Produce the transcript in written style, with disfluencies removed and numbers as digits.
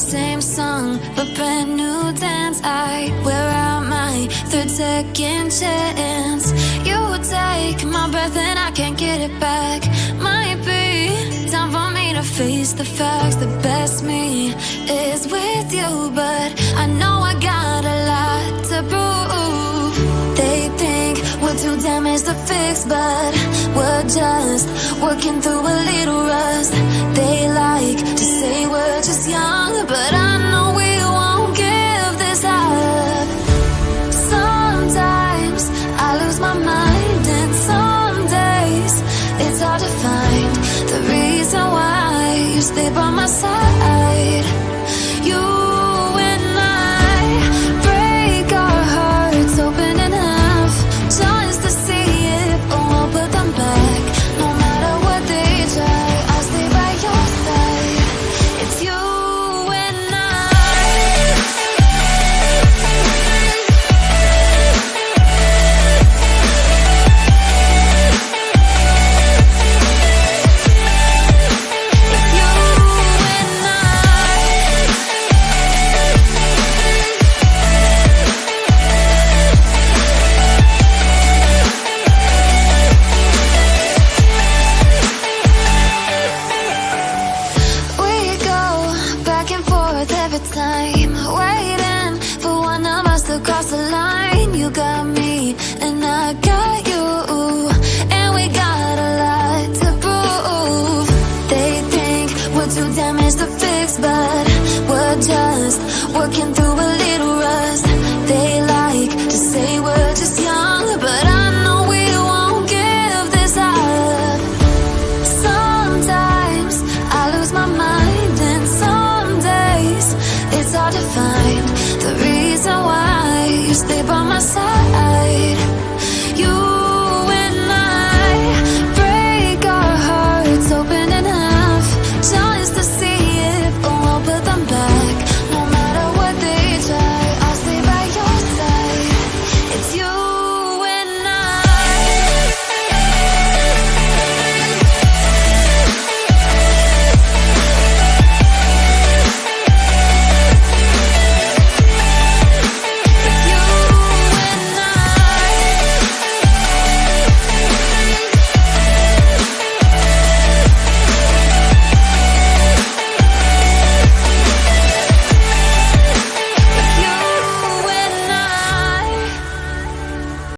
same song, but brand new dance. I wear out my third second chance. You take my breath and I can't get it back. Might be time for me to face the facts. The best me is with you, but I know I got a lot to prove. They think we're too damaged to fix, but we're just working through a little rust. They like to say we're just young, but I know we won't give this up. Sometimes I lose my mind, and some days it's hard to find the reason why you stay by my side.